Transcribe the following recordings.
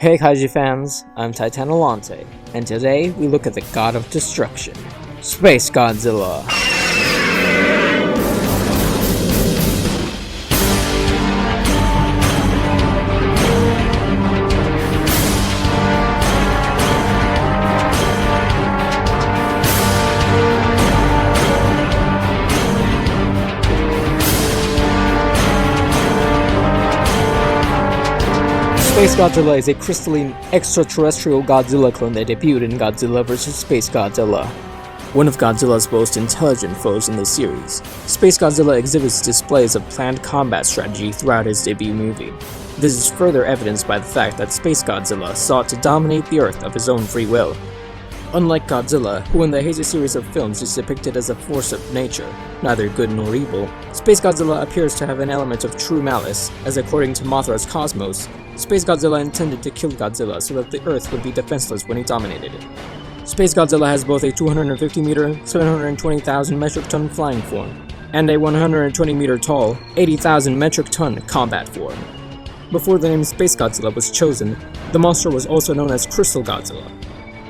Hey Kaiju fans, I'm Titanollante, and today we look at the god of destruction, SpaceGodzilla. SpaceGodzilla is a crystalline, extraterrestrial Godzilla clone that debuted in Godzilla vs. SpaceGodzilla. One of Godzilla's most intelligent foes in the series, SpaceGodzilla exhibits displays of planned combat strategy throughout his debut movie. This is further evidenced by the fact that SpaceGodzilla sought to dominate the Earth of his own free will. Unlike Godzilla, who in the Heisei series of films is depicted as a force of nature, neither good nor evil, SpaceGodzilla appears to have an element of true malice, as according to Mothra's Cosmos, SpaceGodzilla intended to kill Godzilla so that the Earth would be defenseless when he dominated it. SpaceGodzilla has both a 250-meter, 720,000 metric ton flying form, and a 120-meter tall, 80,000 metric ton combat form. Before the name SpaceGodzilla was chosen, the monster was also known as Crystal Godzilla.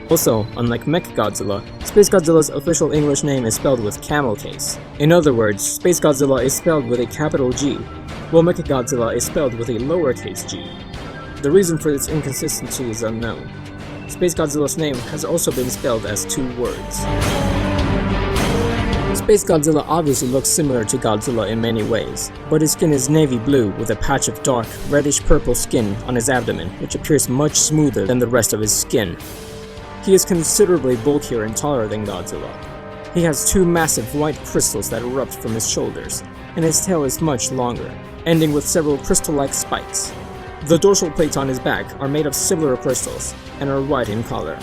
Also, unlike Mechagodzilla, SpaceGodzilla's official English name is spelled with camel case. In other words, SpaceGodzilla is spelled with a capital G, while Mechagodzilla is spelled with a lowercase g. The reason for this inconsistency is unknown. SpaceGodzilla's name has also been spelled as two words. SpaceGodzilla obviously looks similar to Godzilla in many ways, but his skin is navy blue with a patch of dark, reddish-purple skin on his abdomen, which appears much smoother than the rest of his skin. He is considerably bulkier and taller than Godzilla. He has two massive white crystals that erupt from his shoulders, and his tail is much longer, ending with several crystal-like spikes. The dorsal plates on his back are made of similar crystals, and are white in color.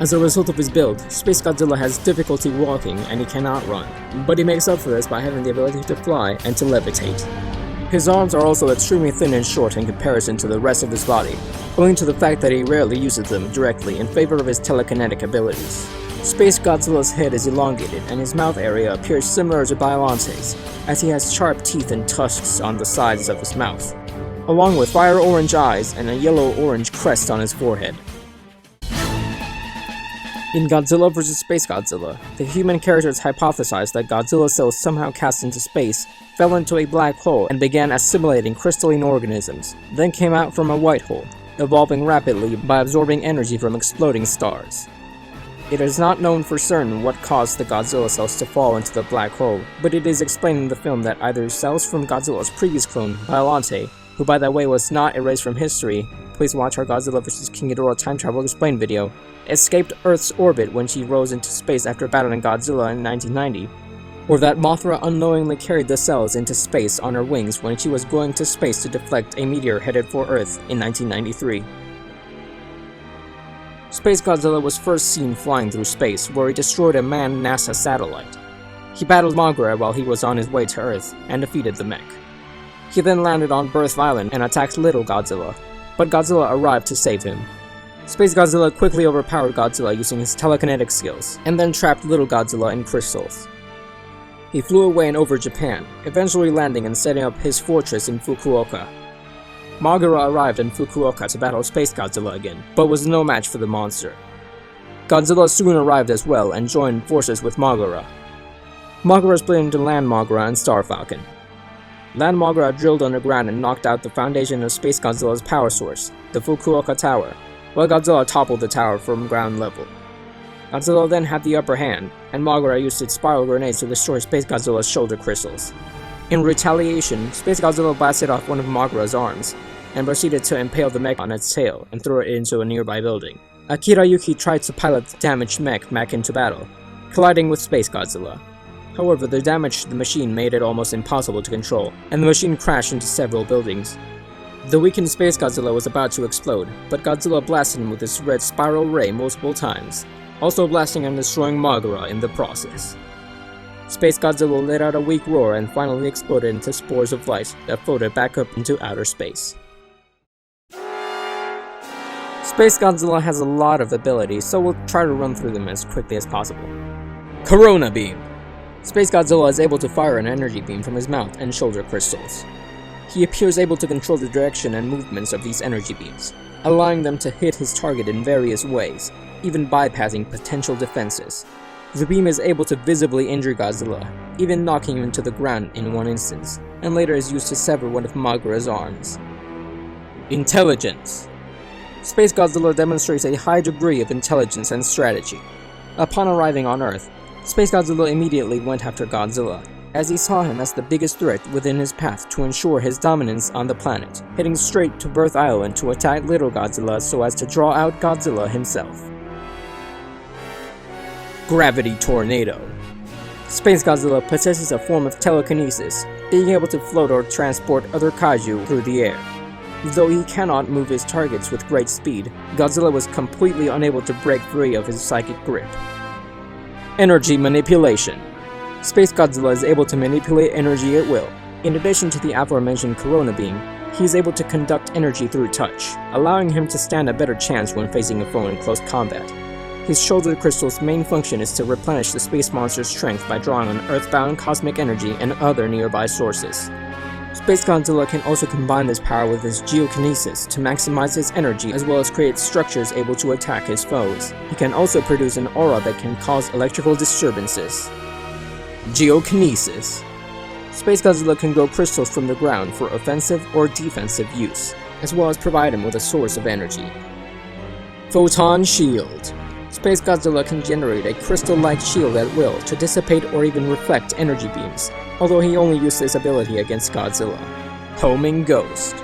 As a result of his build, SpaceGodzilla has difficulty walking and he cannot run, but he makes up for this by having the ability to fly and to levitate. His arms are also extremely thin and short in comparison to the rest of his body, owing to the fact that he rarely uses them directly in favor of his telekinetic abilities. SpaceGodzilla's head is elongated and his mouth area appears similar to Biolante's, as he has sharp teeth and tusks on the sides of his mouth, along with fire-orange eyes and a yellow-orange crest on his forehead. In Godzilla vs. SpaceGodzilla, the human characters hypothesized that Godzilla cells somehow cast into space fell into a black hole and began assimilating crystalline organisms, then came out from a white hole, evolving rapidly by absorbing energy from exploding stars. It is not known for certain what caused the Godzilla cells to fall into the black hole, but it is explained in the film that either cells from Godzilla's previous clone, Biolante, who by the way was not erased from history, please watch our Godzilla vs. King Ghidorah Time Travel Explained video, escaped Earth's orbit when she rose into space after battling Godzilla in 1990, or that Mothra unknowingly carried the cells into space on her wings when she was going to space to deflect a meteor headed for Earth in 1993. SpaceGodzilla was first seen flying through space, where he destroyed a manned NASA satellite. He battled Mothra while he was on his way to Earth, and defeated the mech. He then landed on Birth Island and attacked Little Godzilla, but Godzilla arrived to save him. SpaceGodzilla quickly overpowered Godzilla using his telekinetic skills, and then trapped Little Godzilla in crystals. He flew away and over Japan, eventually landing and setting up his fortress in Fukuoka. Mothra arrived in Fukuoka to battle SpaceGodzilla again, but was no match for the monster. Godzilla soon arrived as well and joined forces with Mothra. Mothra split into Land Mothra and Star Falcon. Land Mothra drilled underground and knocked out the foundation of SpaceGodzilla's power source, the Fukuoka Tower, while Godzilla toppled the tower from ground level. Godzilla then had the upper hand, and Mothra used its spiral grenades to destroy SpaceGodzilla's shoulder crystals. In retaliation, SpaceGodzilla blasted off one of Mothra's arms, and proceeded to impale the mech on its tail and throw it into a nearby building. Akira Yuki tried to pilot the damaged mech back into battle, colliding with SpaceGodzilla. However, the damage to the machine made it almost impossible to control, and the machine crashed into several buildings. The weakened SpaceGodzilla was about to explode, but Godzilla blasted him with his red spiral ray multiple times, also blasting and destroying Mothra in the process. SpaceGodzilla let out a weak roar and finally exploded into spores of light that floated back up into outer space. SpaceGodzilla has a lot of abilities, so we'll try to run through them as quickly as possible. Corona Beam. SpaceGodzilla is able to fire an energy beam from his mouth and shoulder crystals. He appears able to control the direction and movements of these energy beams, allowing them to hit his target in various ways, even bypassing potential defenses. The beam is able to visibly injure Godzilla, even knocking him to the ground in one instance, and later is used to sever one of Mogra's arms. Intelligence. SpaceGodzilla demonstrates a high degree of intelligence and strategy. Upon arriving on Earth, SpaceGodzilla immediately went after Godzilla, as he saw him as the biggest threat within his path to ensure his dominance on the planet, heading straight to Birth Island to attack Little Godzilla so as to draw out Godzilla himself. Gravity Tornado. SpaceGodzilla possesses a form of telekinesis, being able to float or transport other kaiju through the air. Though he cannot move his targets with great speed, Godzilla was completely unable to break free of his psychic grip. Energy Manipulation. SpaceGodzilla is able to manipulate energy at will. In addition to the aforementioned Corona Beam, he is able to conduct energy through touch, allowing him to stand a better chance when facing a foe in close combat. His shoulder crystal's main function is to replenish the space monster's strength by drawing on earthbound cosmic energy and other nearby sources. SpaceGodzilla can also combine this power with his geokinesis to maximize his energy as well as create structures able to attack his foes. He can also produce an aura that can cause electrical disturbances. Geokinesis. SpaceGodzilla can grow crystals from the ground for offensive or defensive use, as well as provide him with a source of energy. Photon Shield. SpaceGodzilla can generate a crystal-like shield at will to dissipate or even reflect energy beams, although he only used this ability against Godzilla. Homing Ghost.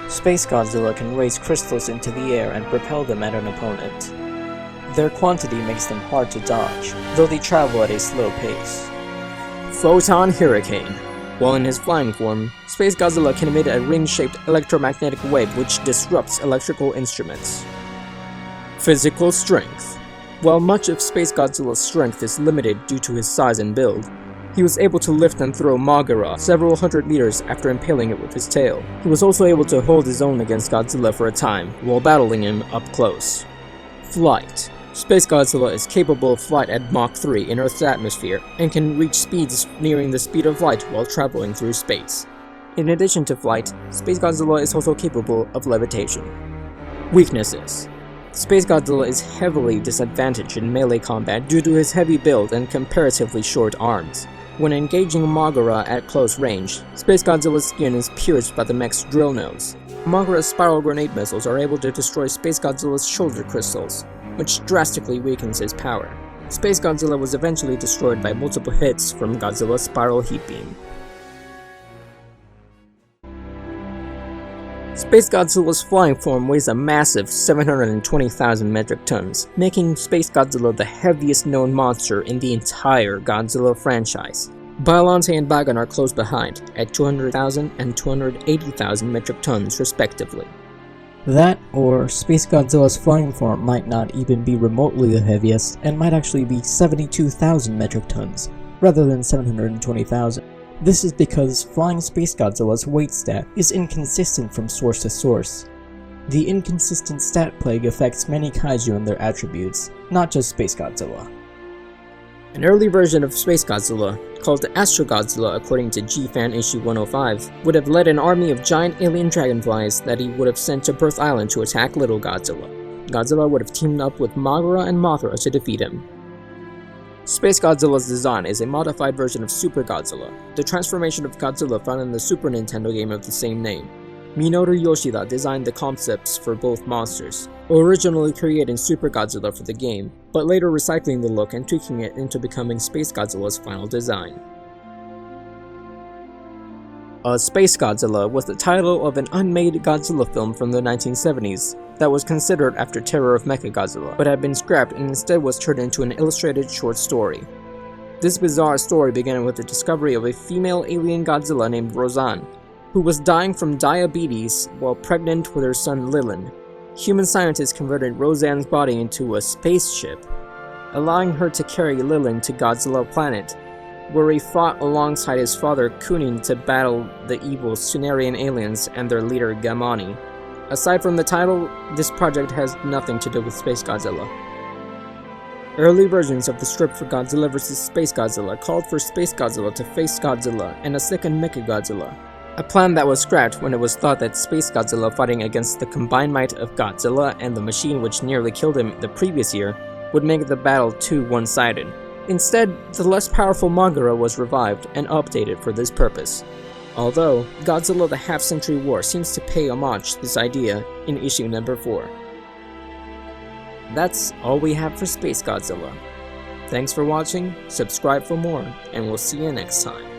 SpaceGodzilla can raise crystals into the air and propel them at an opponent. Their quantity makes them hard to dodge, though they travel at a slow pace. Photon Hurricane. While in his flying form, SpaceGodzilla can emit a ring-shaped electromagnetic wave which disrupts electrical instruments. Physical Strength. While much of SpaceGodzilla's strength is limited due to his size and build, he was able to lift and throw Mogra several hundred meters after impaling it with his tail. He was also able to hold his own against Godzilla for a time, while battling him up close. Flight. SpaceGodzilla is capable of flight at Mach 3 in Earth's atmosphere, and can reach speeds nearing the speed of light while traveling through space. In addition to flight, SpaceGodzilla is also capable of levitation. Weaknesses. SpaceGodzilla is heavily disadvantaged in melee combat due to his heavy build and comparatively short arms. When engaging Mogra at close range, SpaceGodzilla's skin is pierced by the mech's drill nose. Mogra's spiral grenade missiles are able to destroy SpaceGodzilla's shoulder crystals, which drastically weakens his power. SpaceGodzilla was eventually destroyed by multiple hits from Godzilla's spiral heat beam. SpaceGodzilla's flying form weighs a massive 720,000 metric tons, making SpaceGodzilla the heaviest known monster in the entire Godzilla franchise. Biollante and Bagan are close behind, at 200,000 and 280,000 metric tons respectively. That, or SpaceGodzilla's flying form might not even be remotely the heaviest, and might actually be 72,000 metric tons, rather than 720,000. This is because flying SpaceGodzilla's weight stat is inconsistent from source to source. The inconsistent stat plague affects many kaiju and their attributes, not just SpaceGodzilla. An early version of SpaceGodzilla, called the Astrogodzilla according to G-Fan issue 105, would have led an army of giant alien dragonflies that he would have sent to Birth Island to attack Little Godzilla. Godzilla would have teamed up with Mogra and Mothra to defeat him. SpaceGodzilla's design is a modified version of Super Godzilla, the transformation of Godzilla found in the Super Nintendo game of the same name. Minoru Yoshida designed the concepts for both monsters, originally creating Super Godzilla for the game, but later recycling the look and tweaking it into becoming SpaceGodzilla's final design. SpaceGodzilla was the title of an unmade Godzilla film from the 1970s that was considered after Terror of Mechagodzilla, but had been scrapped and instead was turned into an illustrated short story. This bizarre story began with the discovery of a female alien Godzilla named Roseanne, who was dying from diabetes while pregnant with her son Lilin. Human scientists converted Roseanne's body into a spaceship, allowing her to carry Lilin to Godzilla planet, where he fought alongside his father Kunin to battle the evil Sunarian aliens and their leader Gamani. Aside from the title, this project has nothing to do with SpaceGodzilla. Early versions of the script for Godzilla vs. SpaceGodzilla called for SpaceGodzilla to face Godzilla and a second Mechagodzilla. a plan that was scrapped when it was thought that SpaceGodzilla fighting against the combined might of Godzilla and the machine which nearly killed him the previous year would make the battle too one-sided. Instead, the less powerful Moguera was revived and updated for this purpose. Although, Godzilla the Half-Century War seems to pay homage to this idea in issue number 4. That's all we have for SpaceGodzilla. Thanks for watching, subscribe for more, and we'll see you next time.